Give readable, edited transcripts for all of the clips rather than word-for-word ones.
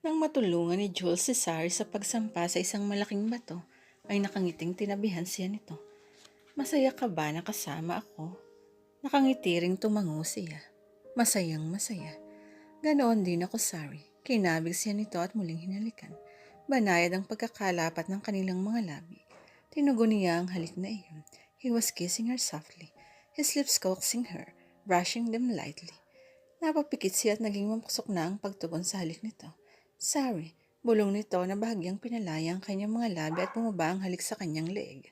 Nang matulungan ni Jules si Sari sa pagsampa sa isang malaking bato, ay nakangiting tinabihan siya nito. Masaya ka ba na kasama ako? Nakangiti ring tumango siya. Masayang masaya. Ganoon din ako, Sari. Kinabig siya nito at muling hinalikan. Banayad ang pagkakalapat ng kanilang mga labi. Tinugon niya ang halik na iyon. He was kissing her softly, his lips coaxing her, brushing them lightly. Napapikit siya at naging mampusok na ang pagtugon sa halik nito. Sorry, bulong nito na bahagyang pinalaya ang kanyang mga labi at bumaba ang halik sa kanyang leeg.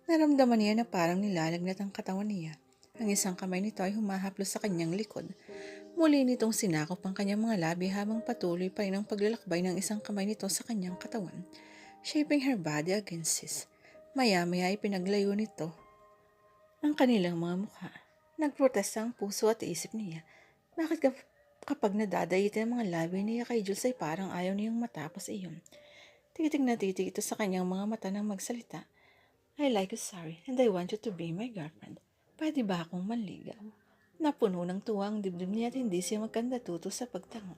Naramdaman niya na parang nilalagnat ang katawan niya. Ang isang kamay nito ay humahaplos sa kanyang likod. Muli nitong sinakop ang kanyang mga labi habang patuloy pa rin ang paglalakbay ng isang kamay nito sa kanyang katawan, shaping her body against his. Maya-maya ay pinaglayo nito ang kanilang mga mukha. Nagprotesta ang puso at isip niya. Bakit kapag nadadayitin ang mga labi niya kay Jules ay parang ayaw niyang matapos iyon? Titig na titig ito sa kanyang mga mata nang magsalita. I like you, Sari, and I want you to be my girlfriend. Pwede ba akong manligaw? Napuno ng tuwa ang dibdib niya at hindi siya magkandatuto sa pagtango.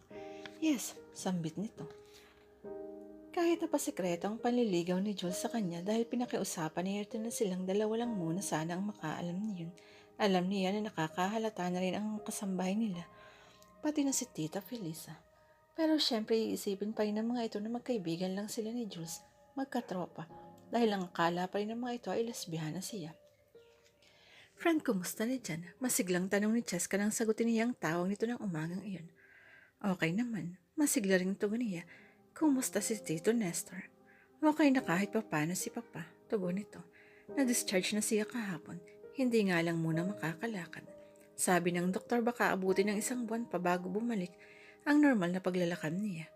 Yes, sambit nito. Kahit na pasikreto ang panliligaw ni Jules sa kanya dahil pinakiusapan ni Ayrton na silang dalawa lang muna sana ang makaalam niyon. Alam niya na nakakahalata na rin ang kasambahay nila, pati na si Tita Felisa. Pero syempre iisipin pa rin ng mga ito na magkaibigan lang sila ni Jules, magkatropa, dahil ang akala pa rin ng mga ito ay lesbihana siya. Friend, kumusta na dyan? Masiglang tanong ni Cheska nang sagutin niya ang tawag nito ng umagang iyon. Okay naman, masigla ring tugon niya. Kumusta si Tito Nestor? Okay na kahit papano si Papa, tugon nito. Na-discharge na siya kahapon, hindi nga lang muna makakalakad. Sabi ng doktor baka abutin ng 1 buwan pa bago bumalik ang normal na paglalakad niya.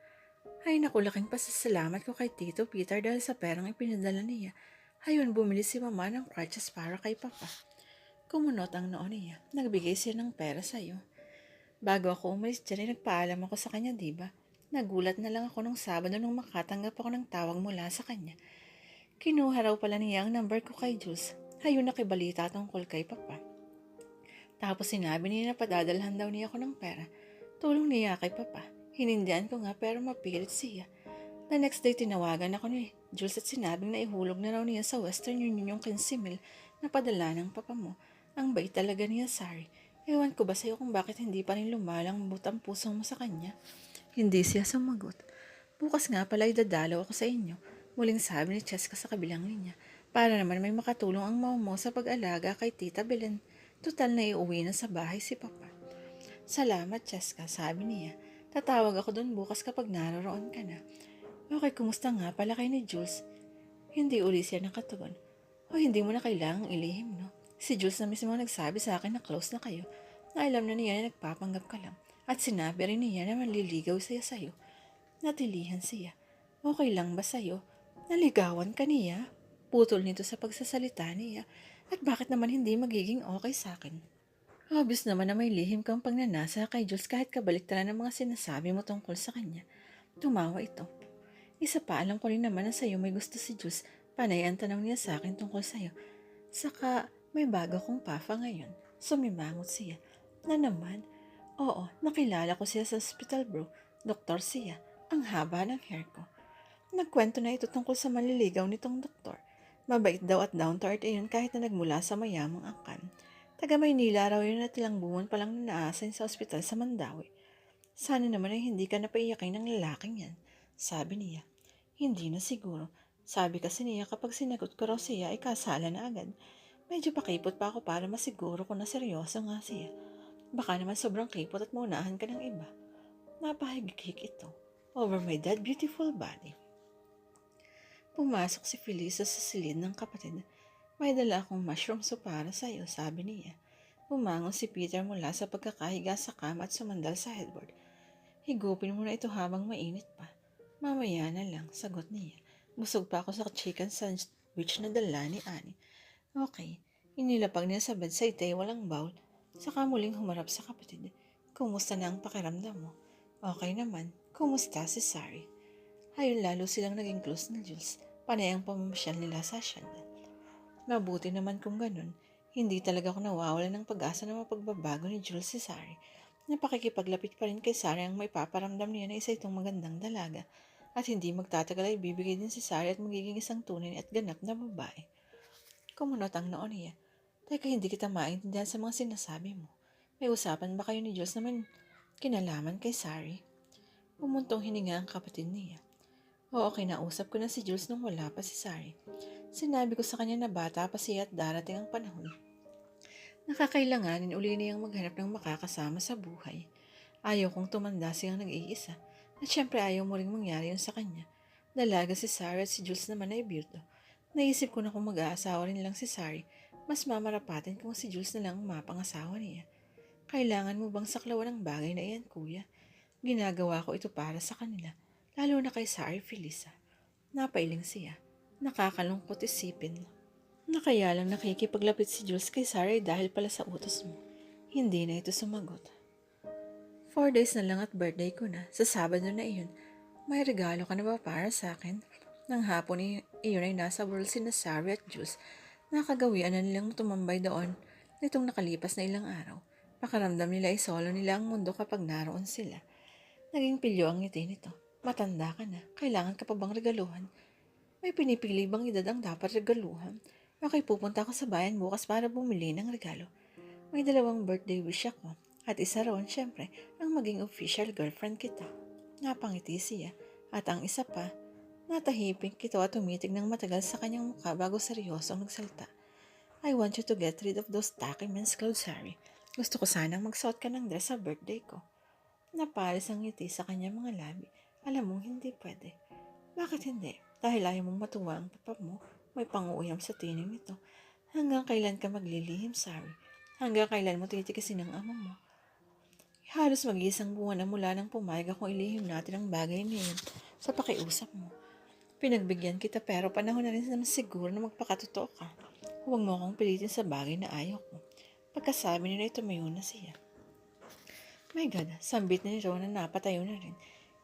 Ay naku, laking pasasalamat ko kay Tito Peter dahil sa perang ipinadala niya. Ayun, bumili si Mama ng crutches para kay Papa. Kumunot ang noon niya. Nagbigay siya ng pera sa'yo. Bago ako umalis dyan ay nagpaalam ako sa kanya, diba? Nagulat na lang ako nung Sabado nung makatanggap ako ng tawag mula sa kanya. Kinuha raw pala niya ang number ko kay Jules. Ayun, nakibalita tungkol kay Papa. Tapos sinabi niya na padadalhan daw niya ako ng pera. Tulong niya kay Papa. Hinindihan ko nga pero mapilit siya. The next day tinawagan ako ni Jules at sinabing na ihulog na raw niya sa Western Union yung 15,000 na padala ng Papa mo. Ang bait talaga niya, Sari. Ewan ko ba sa'yo kung bakit hindi pa rin lumalambot ang puso mo sa kanya? Hindi siya sumagot. Bukas nga pala idadalaw ako sa inyo. Muling sabi ni Cheska sa kabilang linya. Para naman may makatulong ang mama mo sa pag-alaga kay Tita Belen. Tutal na iuwi na sa bahay si Papa. Salamat, Cheska, sabi niya. Tatawag ako doon bukas kapag naroroon ka na. Okay, kumusta nga pala kay ni Jules? Hindi uli siya nakatugon. O hindi mo na kailangang ilihim, no? Si Jules na mismo nagsabi sa akin na close na kayo, na alam na niya na nagpapanggap ka lang. At sinabi rin niya na manliligaw siya sa'yo. Natilihan siya. Okay lang ba sa'yo? Naligawan ka niya? Putol nito sa pagsasalita niya. At bakit naman hindi magiging okay sa akin? Obvious naman na may lihim kang pagnanasa kay Jules kahit kabaliktaran ng mga sinasabi mo tungkol sa kanya. Tumawa ito. Isa pa, alam ko rin naman na sa'yo may gusto si Jules. Panay ang tanong niya sa akin tungkol sa'yo. Saka, may bago kong papa ngayon. Sumimangot siya. Na naman? Oo, nakilala ko siya sa hospital, bro. Doktor siya. Ang haba ng hair ko. Nagkwento na ito tungkol sa manliligaw nitong doktor. Mabait daw at down to earth iyon kahit na nagmula sa mayamang angkan. Taga Maynila raw yun at ilang buwan pa lang naasin sa ospital sa Mandawi. Sana naman ay hindi ka napaiyakin ng lalaking yan, sabi niya. Hindi na siguro. Sabi kasi niya kapag sinagot ko raw siya ay kasala na agad. Medyo pakipot pa ako para masiguro ko na seryoso nga siya. Baka naman sobrang kipot at maunahan ka ng iba. Napahigikik ito. Over my dead beautiful body. Pumasok si Felisa sa silid ng kapatid. May dala akong mushroom soup para sa'yo, sabi niya. Bumangon si Peter mula sa pagkakahiga sa kama at sumandal sa headboard. Higupin mo na ito habang mainit pa. Mamaya na lang, sagot niya. Busog pa ako sa chicken sandwich na dala ni Annie. Okay, inilapag niya sa bedside ay walang bowl. Saka muling humarap sa kapatid. Kumusta na ang pakiramdam mo? Okay naman. Kumusta si Sari? Ayun, lalo silang naging close ni Jules. Panay ang pamamasyal nila sa Shandal. Mabuti naman kung ganun. Hindi talaga ako nawawalan ng pag-asa na mapagbabago ni Jules si Sari. Napakikipaglapit pa rin kay Sari ang may paparamdam niya na isa itong magandang dalaga at hindi magtatagal ay bibigay din si Sari at magiging isang tunay at ganap na babae. Kumunot ang noon niya. Teka, hindi kita maintindihan sa mga sinasabi mo. May usapan ba kayo ni Jules naman kinalaman kay Sari? Umuntong hininga ang kapatid niya. Oo, kinausap ko na si Jules nung wala pa si Sari. Sinabi ko sa kanya na bata pa siya at darating ang panahon. Nakakailanganin uli niyang maghanap ng makakasama sa buhay. Ayaw kong tumanda siyang nag-iisa. At syempre ayaw mo ring mangyari yun sa kanya. Dalaga si Sarah at si Jules naman ay biyudo. Naisip ko na kung mag-aasawa rin lang si Sari, mas mamarapatin kung si Jules na lang ang mapangasawa niya. Kailangan mo bang saklawan ang bagay na iyan, kuya? Ginagawa ko ito para sa kanila, lalo na kay Sari Felisa. Napailing siya. Nakakalungkot isipin. Na kaya lang nakikipaglapit si Jules kay Sari dahil pala sa utos mo. Hindi na ito sumagot. 4 days na lang at birthday ko na. Sa Sabado na iyon, may regalo ka na ba para sa akin? Nang hapon iyon ay nasa world si Sari at Jules. Nakagawian na nilang tumambay doon nitong nakalipas na ilang araw. Pakaramdam nila ay solo nila ang mundo kapag naroon sila. Naging pilyo ang ngiti nito. Matanda ka na. Kailangan ka pa bang regaluhan? May pinipili bang edad ang dapat regaluhan? Okay, pupunta ako sa bayan bukas para bumili ng regalo. May 2 birthday wish ako. At isa roon, syempre, ang maging official girlfriend kita. Napangiti siya. At ang isa pa, natahimik ito at tumitig ng matagal sa kanyang mukha bago seryosong nagsalta. I want you to get rid of those tacky men's clothes, Harry. Gusto ko sanang magsuot ka ng dress sa birthday ko. Napalis ang ngiti sa kanyang mga labi. Alam mong hindi pwede. Bakit hindi? Dahil ayaw mong matuwa ang papa mo, may panguuyam sa tinig nito. Hanggang kailan ka maglilihim, Sari? Hanggang kailan mo titikisin ang ama mo? Halos mag-isang buwan na mula nang pumayag akong ilihim natin ang bagay niyan sa pakiusap mo. Pinagbigyan kita pero panahon na rin naman siguro na magpakatotoo ka. Huwag mo akong pilitin sa bagay na ayaw ko. Pagkasabi nila tumayo na siya. My God, sambit ni Ron na napatayo na rin.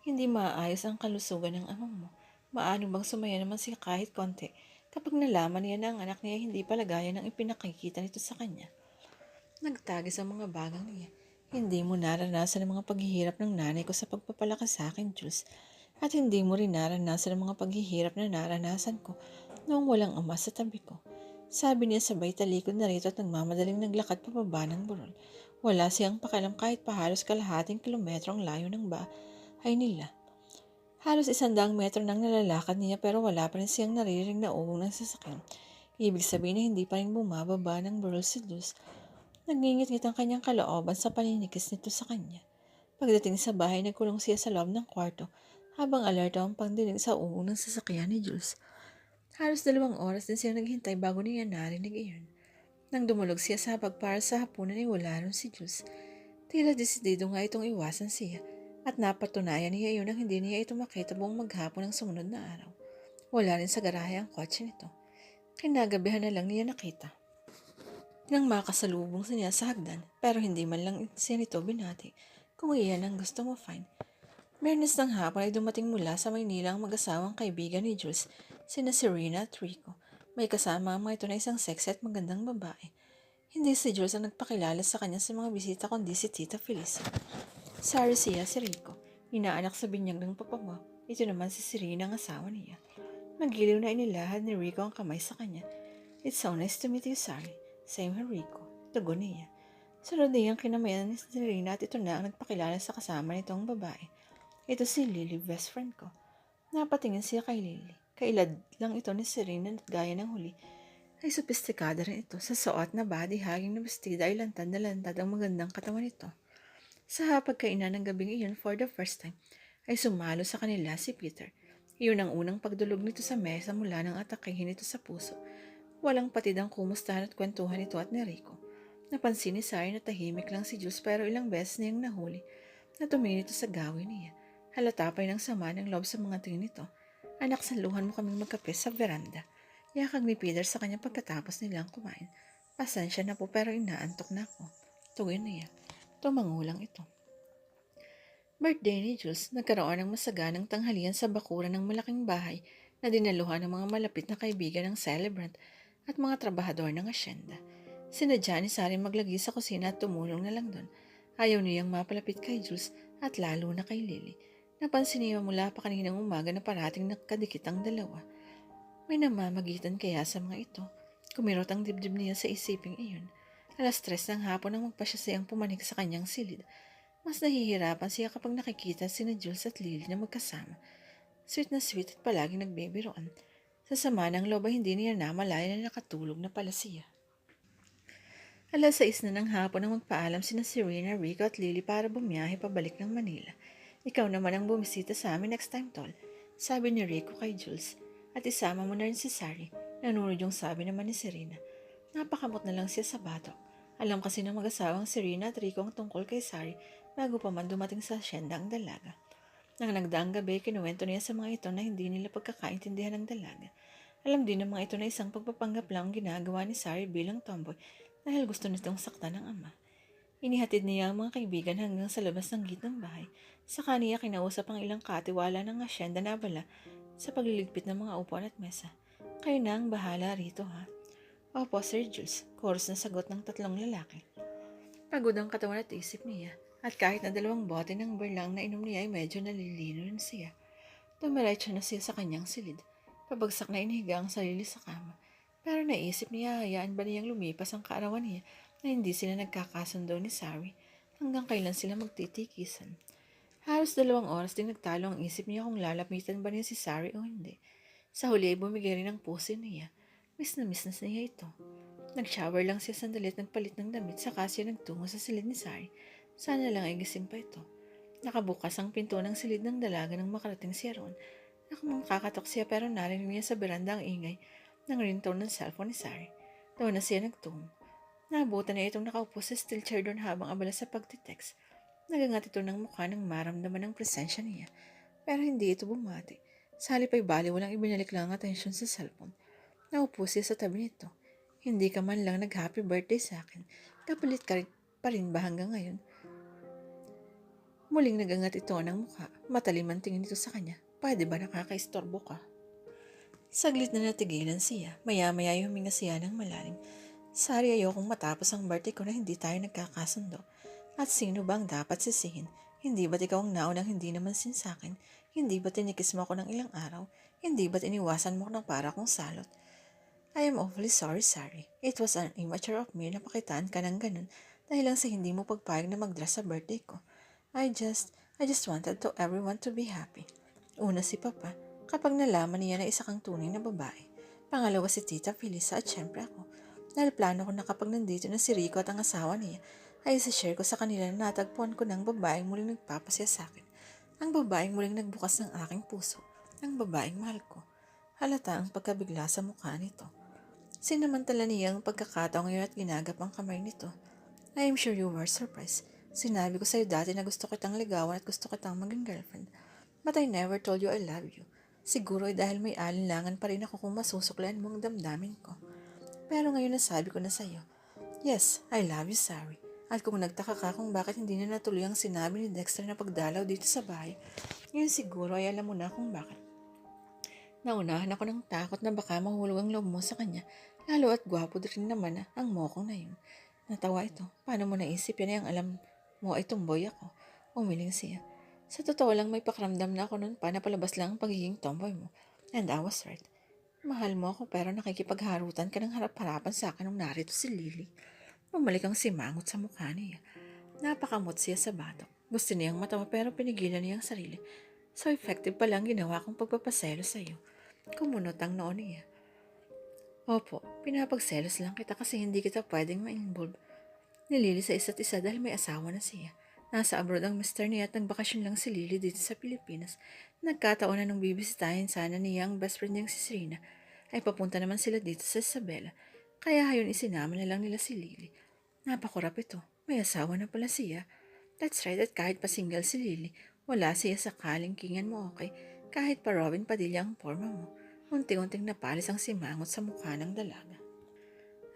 Hindi maayos ang kalusugan ng ama mo. Maano bang sumaya naman siya kahit konti kapag nalaman niya na ang anak niya hindi pala gaya ng ipinakikita nito sa kanya. Nagtagi sa mga bagang niya. Hindi mo naranasan ang mga paghihirap ng nanay ko sa pagpapalaki sa akin, Jules. At hindi mo rin naranasan ang mga paghihirap na naranasan ko noong walang ama sa tabi ko. Sabi niya sabay talikod na rito at nagmamadaling naglakad pababa ng burol. Wala siyang pakialam kahit pahalos kalahating kilometro ang layo ng bahay nila. Halos 100 metro nang nalalakad niya pero wala pa rin siyang naririnig na ugong ng sasakyan. Ibig sabihin na hindi pa rin bumababa ng burol si Luz. Nagngingit-ngit ang kanyang kalooban sa paninikis nito sa kanya. Pagdating sa bahay, nagkulong siya sa loob ng kwarto habang alerto ang pagdinig sa ugong ng sasakyan ni Jules. Halos 2 oras din siya naghintay bago niya narinig iyon. Nang dumulog siya sa hapag para sa hapunan ay wala ron si Jules. Tila desidido nga itong iwasan siya. At napatunayan niya iyon nang hindi niya ito makita buong maghapon ng sumunod na araw. Wala rin sa garahe ang kotse nito. Kinagabihan na lang niya nakita. Nang makasalubong siya sa hagdan, pero hindi man lang siya nito binati kung iyan ang gusto mo, fine. Biyernes ng hapon ay dumating mula sa Maynila ang mag-asawang kaibigan ni Jules, sina Serena at Rico. May kasama ang mga ito na isang sexy at magandang babae. Hindi si Jules ang nagpakilala sa kanya sa mga bisita kundi si Tita Felisa. Sari siya si Rico, inaanak sa binyag ng papa mo. Ito naman si Serena ang asawa niya. Magiliw na inilahad ni Rico ang kamay sa kanya. It's so nice to meet you, Sari. Same her, Rico. Tugon niya. Sunod niyang kinamayan ni Serena at ito na ang nagpakilala sa kasama nitong babae. Ito si Lily, best friend ko. Napatingin siya kay Lily. Kailad lang ito ni Serena at gaya ng huli. Ay sopistikada rin ito. Sa suot na body hugging na bestida ay lantad na lantad ang magandang katawan nito. Sa hapagkainan ng gabing iyon for the first time, ay sumalo sa kanila si Peter. Iyon ang unang pagdulog nito sa mesa mula nang atakihin ito sa puso. Walang patid ang kumustahan at kwentuhan nito at ni Rico. Napansin ni Sari na tahimik lang si Jules pero ilang beses niyang nahuli na tumingin ito sa gawin niya. Halata pa ng sama ng loob sa mga tingin nito. Anak, saluhan mo kaming magkape sa veranda. Yakag ni Peter sa kanya pagkatapos nilang kumain. Pasensya na po pero inaantok na ako. Tugon niya. Tumangulang ito. Birthday ni Jules, nagkaroon ng masaganang tanghalian sa bakuran ng malaking bahay na dinaluhan ng mga malapit na kaibigan ng celebrant at mga trabahador ng asyenda. Sinadya ni Sari maglagi sa kusina at tumulong na lang doon. Ayaw niyang mapalapit kay Jules at lalo na kay Lily. Napansin niya mula pa kaninang umaga na parating nakadikit ang dalawa. May namamagitan kaya sa mga ito. Kumirot ang dibdib niya sa isiping iyon. 3:00 ng hapon nang magpasya siyang pumanik sa kanyang silid. Mas nahihirapan siya kapag nakikita sina Jules at Lily na magkasama. Sweet na sweet at palaging nagbibiroan. Sa sama ng loob ay hindi niya namalaya na nakatulog na pala siya. 6:00 na ng hapon nang magpaalam sina Serena, Rico at Lily para bumiyahe pabalik ng Manila. Ikaw naman ang bumisita sa amin next time, tol. Sabi ni Rico kay Jules. At isama mo na rin si Sari. Nanunod yung sabi naman ni Serena. Napakamot na lang siya sa batok. Alam kasi ng mag-asawang Serena at Rico ang tungkol kay Sari bago pa man dumating sa asyenda ang dalaga. Nang nagdaang gabi, kinuwento niya sa mga ito na hindi nila pagkakaintindihan ng dalaga. Alam din ng mga ito na isang pagpapanggap lang ang ginagawa ni Sari bilang tomboy dahil gusto nitong saktan ng ama. Inihatid niya ang mga kaibigan hanggang sa labas ng gate ng bahay. Saka niya kinausap ang ilang katiwala ng asyenda na abala sa pagliligpit ng mga upuan at mesa. Kayo na ang bahala rito, ha? Opo, Sir Jules, chorus na sagot ng 3 lalaki. Pagod ang katawan at isip niya, at kahit na 2 bote ng beer lang na inom niya ay medyo nalilino rin siya. Dumiretso na siya sa kanyang silid. Pabagsak na inihiga ang sarili sa kama. Pero naisip niya, hayaan ba niyang lumipas ang kaarawan niya na hindi sila nagkakasundo ni Sari hanggang kailan sila magtitikisan. Halos 2 oras din nagtalo ang isip niya kung lalapitan ba niya si Sari o hindi. Sa huli ay bumigay rin ang puso niya. Miss na niya ito. Nag-shower lang siya sandali at nagpalit ng damit saka siya nagtungo sa silid ni Sari. Sana lang ay gising pa ito. Nakabukas ang pinto ng silid ng dalaga nang makarating siya roon. Nakakatok siya pero narinig niya sa beranda ang ingay ng ringtone ng cellphone ni Sari. Doon na siya nagtungo. Nabutan niya itong nakaupo sa steel chair doon habang abala sa pagtitext. Nagangat ito ng mukha nang maramdaman ng presensya niya. Pero hindi ito bumati. Sa halip ay bali walang ibinalik lang ang atensyon sa cellphone. Naupo siya sa tabi nito. Hindi ka man lang nag-happy birthday sa akin. Kapalit ka pa rin ba hanggang ngayon? Muling nagangat ito ng mukha. Matalim ang tingin nito sa kanya. Pwede ba nakakaistorbo ka? Saglit na natigilan siya. Maya-maya ay huminga siya ng malalim. Sari, ayokong matapos ang birthday ko na hindi tayo nagkakasundo. At sino ba ang dapat sisihin? Hindi ba't ikaw ang naunang hindi naman sinsakin? Hindi ba't tinikis mo ako ng ilang araw? Hindi ba't iniwasan mo ng para kong salot? I am awfully sorry, Sari. It was an immature of me na pakitaan ka ng ganun dahil lang sa hindi mo pagpayag na mag-dress sa birthday ko. I just wanted to everyone to be happy. Una si Papa, kapag nalaman niya na isa kang tunay na babae. Pangalawa si Tita Felisa at syempre ako. Dahil plano ko na kapag nandito na si Rico at ang asawa niya, ay isa-share ko sa kanila na natagpuan ko ng babaeng muling nagpapasya sa akin. Ang babaeng muling nagbukas ng aking puso. Ang babaeng mahal ko. Halata ang pagkabigla sa mukha nito. Sinamantala niya ang pagkakataong ngayon at ginagap ang kamay nito. I am sure you were surprised. Sinabi ko sa'yo dati na gusto kitang ligawan at gusto kitang maging girlfriend. But I never told you I love you. Siguro ay dahil may alinlangan pa rin ako kung masusuklan mo ang damdamin ko. Pero ngayon nasabi ko na sa'yo, yes, I love you, Sari. At kung nagtaka ka kung bakit hindi na natuloy ang sinabi ni Dexter na pagdalaw dito sa bahay, ngayon siguro ay alam mo na kung bakit. Naunahan ako ng takot na baka mahulog ang loob mo sa kanya, lalo at gwapo rin naman ang mokong na yun. Natawa ito. Paano mo naisip yan ang alam mo ay tomboy ako? Umiling siya. Sa totoo lang may pakiramdam na ako noon pa na palabas lang ang pagiging tomboy mo. And I was right. Mahal mo ako pero nakikipagharutan ka ng harap-harapan sa akin nung narito si Lily. Bumalik ang simangot sa mukha niya. Napakamot siya sa batok. Gusto niyang matawa pero pinigilan niya ang sarili. So effective pala ang ginawa kong pagpapaselo sa iyo. Kumunot ang noon niya. Opo, pinapagselos lang kita kasi hindi kita pwedeng ma-involve. Nilili sa isa't isa dahil may asawa na siya. Nasa abroad ang mister niya at nagbakasyon lang si Lily dito sa Pilipinas. Nagkataon na nung bibisitahin sana niya ang best friend niyang si Serena, ay papunta naman sila dito sa Isabela. Kaya hayon isinama na lang nila si Lily. Napakurap ito. May asawa na pala siya. That's right, at kahit pa single si Lily, wala siya sa kalingkingan mo, okay? Kahit pa Robin Padilla ang forma mo. Unti-unting napalis ang simangot sa mukha ng dalaga.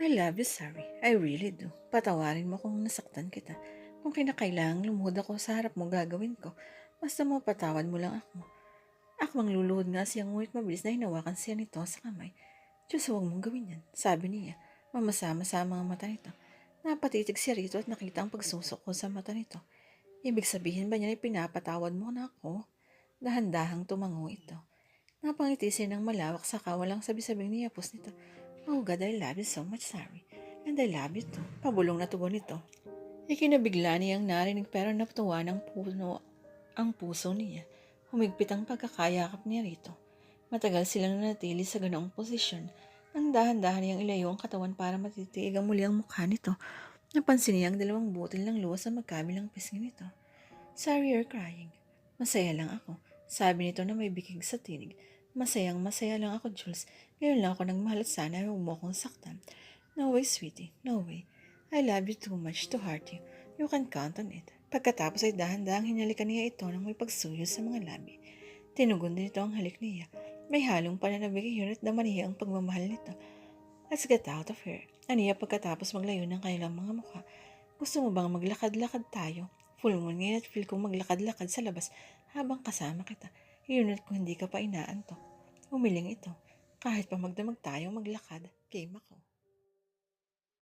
I love you, Sari. I really do. Patawarin mo kung nasaktan kita. Kung kinakailangang lumuhod ako sa harap mo, gagawin ko. Basta mo patawad mo lang ako. Ako ang luluhod nga siyang ngunit mabilis na hinawakan siya nito sa kamay. Diyos, huwag mong gawin yan, sabi niya. Mamasama sa mga mata nito. Napatitig si Rito at nakita ang pagsusok ko sa mata nito. Ibig sabihin ba niya na pinapatawad mo na ako? Dahan-dahang tumango ito. Napangiti siya ng malawak saka walang sabi-sabing niyapos nito. Oh God, I love you so much, sorry. And I love you too. Pabulong na tugon nito. Ikinabigla niyang narinig pero natuwa ng puno ang puso niya. Humigpit ang pagkakayakap niya rito. Matagal silang nanatili sa ganoong posisyon. Nang dahan-dahan niyang ilayo ang katawan para matitiig ang muli ang mukha nito. Napansin niya ang dalawang butil ng luha sa magkabilang pisngi nito. Sorry you're crying. Masaya lang ako. Sabi nito na may bikig sa tinig. Masaya lang ako, Jules. Ngayon lang ako nagmahal at sana huwag mo akong saktan. No way, sweetie. No way. I love you too much to hurt you. You can count on it. Pagkatapos ay dahan-dahang hinalikan niya ito nang may pagsuyo sa mga labi. Tinugon din ito ang halik niya. May halong pananabig yun at naman niya ang pagmamahal nito. Let's get out of here. Aniya pagkatapos maglayo ng kanilang mga mukha. Gusto mo bang maglakad-lakad tayo? Full moon ngayon at feel kong maglakad-lakad sa labas habang kasama kita. Iyunat ko hindi ka pa inaantok. Umiling ito. Kahit pa magdamag tayo maglakad, game ako.